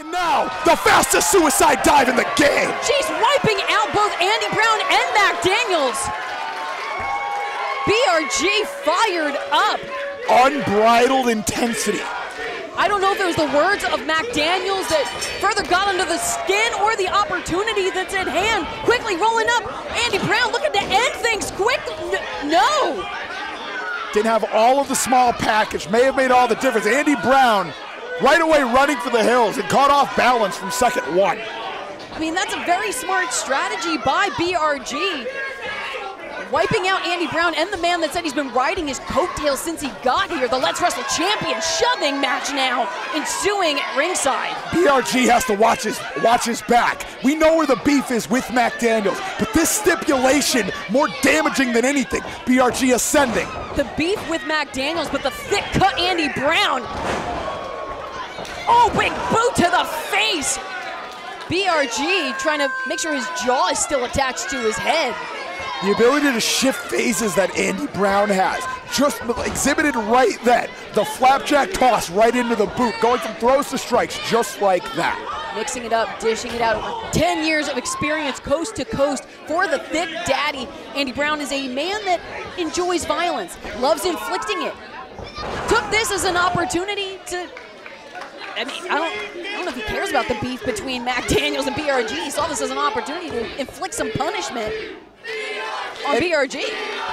And now, the fastest suicide dive in the game. She's wiping out both Andy Brown and Mac Daniels. BRG fired up. Unbridled intensity. I don't know if it was the words of Mac Daniels that further got under the skin or the opportunity that's at hand. Quickly rolling up. Andy Brown looking to end things quick. No. Didn't have all of the small package. May have made all the difference. Andy Brown right away running for the hills and caught off balance from second one. I mean, that's a very smart strategy by BRG. Wiping out Andy Brown and the man that said he's been riding his coattails since he got here, the Let's Wrestle champion, shoving match now ensuing at ringside. BRG has to watch his back. We know where the beef is with Mac Daniels, but this stipulation more damaging than anything. BRG ascending. The beef with Mac Daniels, but the thick cut Andy Brown. Oh, big boot to the face. BRG trying to make sure his jaw is still attached to his head. The ability to shift phases that Andy Brown has, just exhibited right then. The flapjack toss right into the boot, going from throws to strikes, just like that. Mixing it up, dishing it out. Over 10 years of experience coast to coast for the thick daddy. Andy Brown is a man that enjoys violence, loves inflicting it. Took this as an opportunity to, I mean, I don't know if he cares about the beef between Mac Daniels and BRG. He saw this as an opportunity to inflict some punishment on BRG.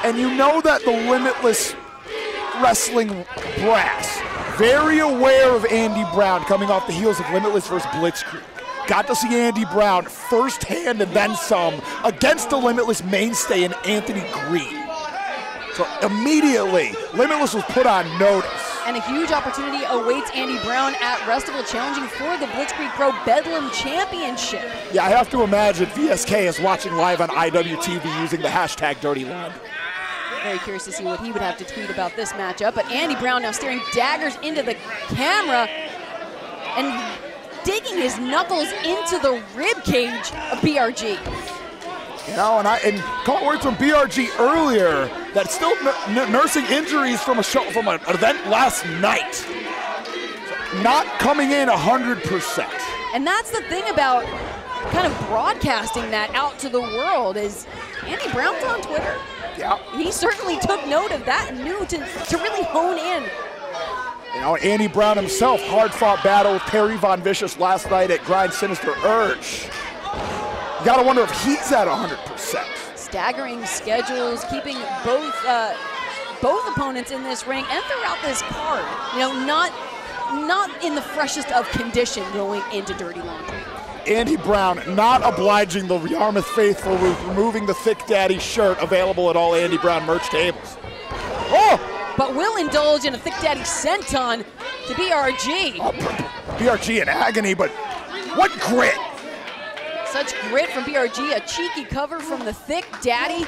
And you know that the Limitless wrestling brass, very aware of Andy Brown coming off the heels of Limitless versus Blitzkrieg. Got to see Andy Brown firsthand and then some against the Limitless mainstay in Anthony Green. So immediately, Limitless was put on notice. And a huge opportunity awaits Andy Brown at Wrestle, challenging for the Blitzkrieg Pro Bedlam Championship. Yeah, I have to imagine VSK is watching live on IWTV using the hashtag Dirty Laundry. Very curious to see what he would have to tweet about this matchup. But Andy Brown now staring daggers into the camera and digging his knuckles into the rib cage of BRG. You know, and caught words from BRG earlier that still nursing injuries from an event last night. So not coming in 100%. And that's the thing about kind of broadcasting that out to the world is Andy Brown's on Twitter. Yeah. He certainly took note of that and knew to really hone in. You know, Andy Brown himself, hard-fought battle with Perry Von Vicious last night at Grind Sinister Urge. You gotta wonder if he's at 100%. Staggering schedules, keeping both opponents in this ring and throughout this card. You know, not in the freshest of condition going into Dirty Laundry. Andy Brown not obliging the Yarmouth faithful with removing the Thick Daddy shirt available at all Andy Brown merch tables. Oh! But will indulge in a Thick Daddy senton to BRG. BRG in agony, but what grit! Such grit from BRG, a cheeky cover from the Thick Daddy.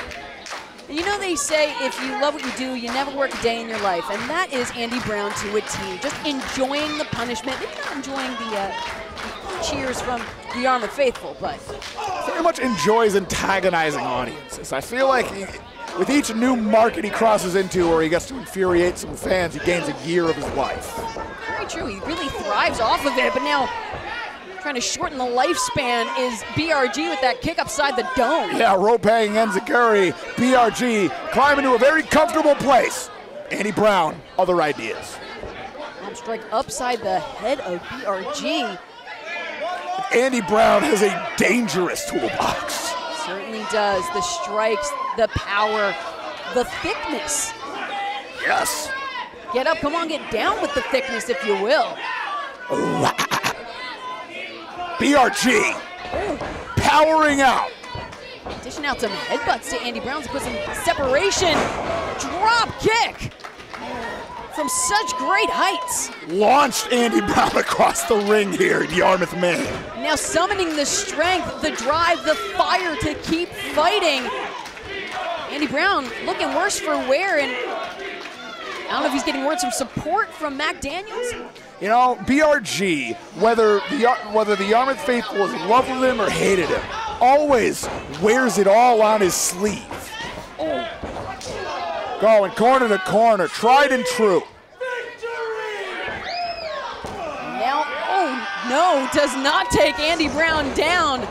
And you know they say if you love what you do, you never work a day in your life. And that is Andy Brown to a T. Just enjoying the punishment. Maybe not enjoying the cheers from the Yarmouth faithful, but very much enjoys antagonizing audiences. I feel like with each new market he crosses into where he gets to infuriate some fans, he gains a year of his life. Very true. He really thrives off of it, but now trying to shorten the lifespan is BRG with that kick upside the dome. Yeah, rope hanging enziguri. BRG climbing to a very comfortable place. Andy Brown, other ideas. Arm strike upside the head of BRG. Andy Brown has a dangerous toolbox. Certainly does. The strikes, the power, the thickness. Yes. Get up, come on, get down with the thickness, if you will. BRG powering out. Dishing out some headbutts to Andy Brown to put some separation. Drop kick from such great heights. Launched Andy Brown across the ring here in Yarmouth, Maine. Now summoning the strength, the drive, the fire to keep fighting. Andy Brown looking worse for wear, and I don't know if he's getting words of support from Mac Daniels. You know, BRG, whether the Yarmouth faithful loved him or hated him, always wears it all on his sleeve. Oh. Going corner to corner, tried and true. Now, oh, No, does not take Andy Brown down.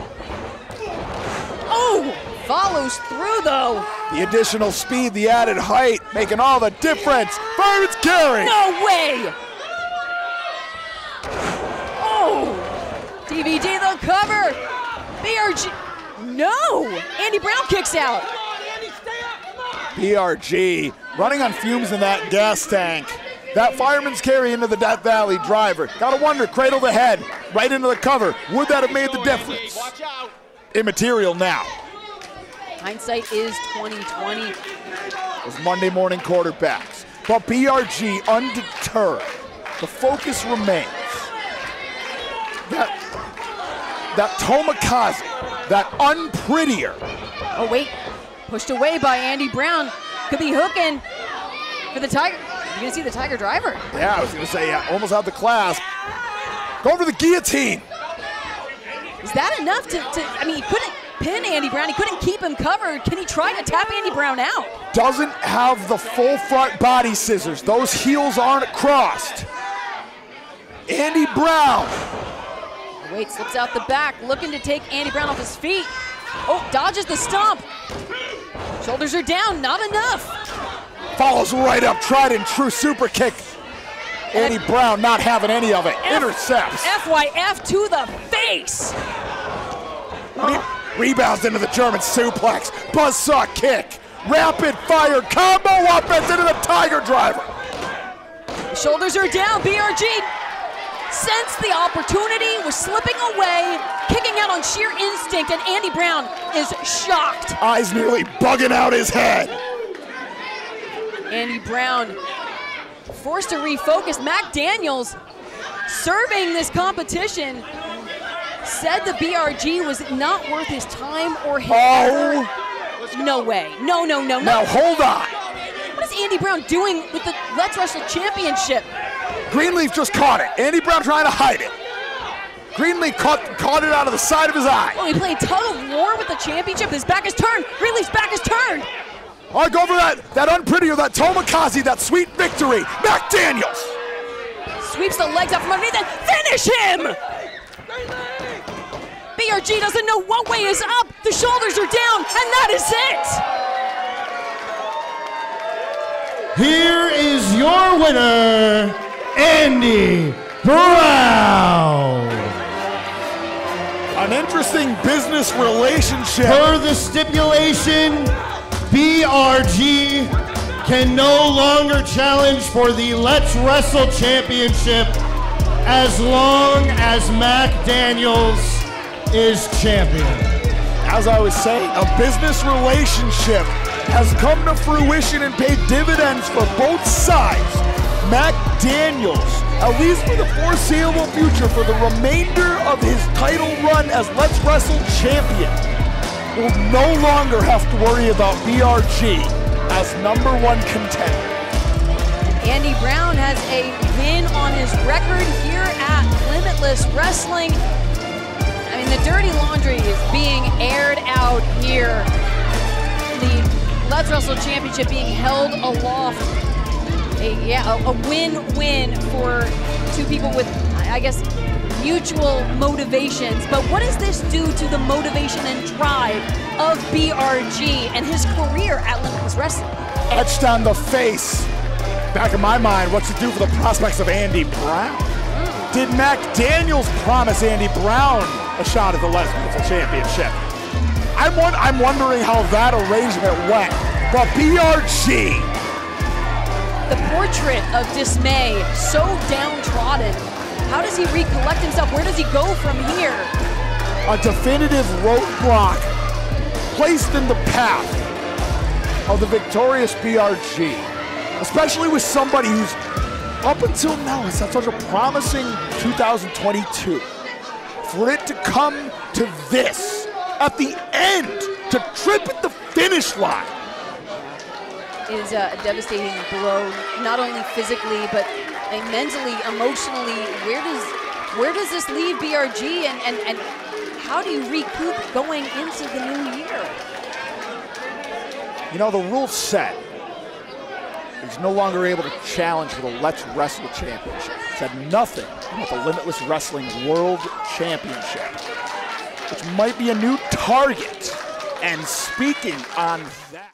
Oh, follows through though. The additional speed, the added height, making all the difference. Fireman's carry. No way. Oh, DVD the cover. BRG, no. Andy Brown kicks out. BRG running on fumes in that gas tank. That fireman's carry into the Death Valley driver. Gotta wonder, cradle to head, right into the cover. Would that have made the difference? Immaterial now. Hindsight is 20/20. Those Monday morning quarterbacks. But BRG undeterred. The focus remains. That Tomikaze, that unprettier. Oh wait, pushed away by Andy Brown. Could be hooking for the Tiger. You're gonna see the Tiger driver. Yeah, I was gonna say, yeah, almost out the class. Go for the guillotine. Is that enough to I mean, he couldn't pin Andy Brown. He couldn't keep him covered. Can he try to tap Andy Brown out? Doesn't have the full front body scissors. Those heels aren't crossed. Andy Brown. Wait, slips out the back, looking to take Andy Brown off his feet. Oh, dodges the stomp. Shoulders are down, not enough. Follows right up, tried and true super kick. Andy Brown not having any of it. Intercepts. FYF to the face. Rebounds into the German suplex. Buzzsaw kick. Rapid fire combo offense into the Tiger driver. Shoulders are down. BRG sensed the opportunity, was slipping away, kicking out on sheer instinct, and Andy Brown is shocked. Eyes nearly bugging out his head. Andy Brown forced to refocus. Mac Daniels, serving this competition, said the BRG was not worth his time or his effort. No way. No. Now hold on. What is Andy Brown doing with the Let's Wrestle Championship? Greenleaf just caught it. Andy Brown trying to hide it. Greenleaf caught it out of the side of his eye. Oh, he played tug of war with the championship. His back is turned. Greenleaf's back is turned. I go for that unprettier, that Tomikaze, that sweet victory. Mac Daniels. Sweeps the legs out from underneath and finish him. BRG doesn't know what way is up. The shoulders are down, and that is it. Here is your winner, Andy Brown. An interesting business relationship. Per the stipulation, BRG can no longer challenge for the Let's Wrestle Championship as long as Mac Daniels is champion. As I was saying, a business relationship has come to fruition and paid dividends for both sides. Mac Daniels, at least for the foreseeable future, for the remainder of his title run as Let's Wrestle champion, will no longer have to worry about BRG as #1 contender. Andy Brown has a win on his record here at Limitless Wrestling. I mean, the dirty laundry is being aired out here. The Let's Wrestle Championship being held aloft. A win-win for two people with, I guess, mutual motivations. But what does this do to the motivation and drive of BRG and his career at Limitless Wrestling? Etched on the face. Back in my mind, what's it do for the prospects of Andy Brown? Did Mac Daniels promise Andy Brown a shot at the Let's Wrestle Championship? I'm wondering how that arrangement went. But BRG. The portrait of dismay, so downtrodden. How does he recollect himself? Where does he go from here? A definitive roadblock placed in the path of the victorious BRG, especially with somebody who's up until now has had such a promising 2022. For it to come to this at the end, to trip at the finish line, is a devastating blow, not only physically, but mentally, emotionally. Where does this leave BRG, and how do you recoup going into the new year? You know, the rules said He's no longer able to challenge for the Let's Wrestle Championship. He's had nothing at the Limitless Wrestling World Championship, which might be a new target. And speaking on that.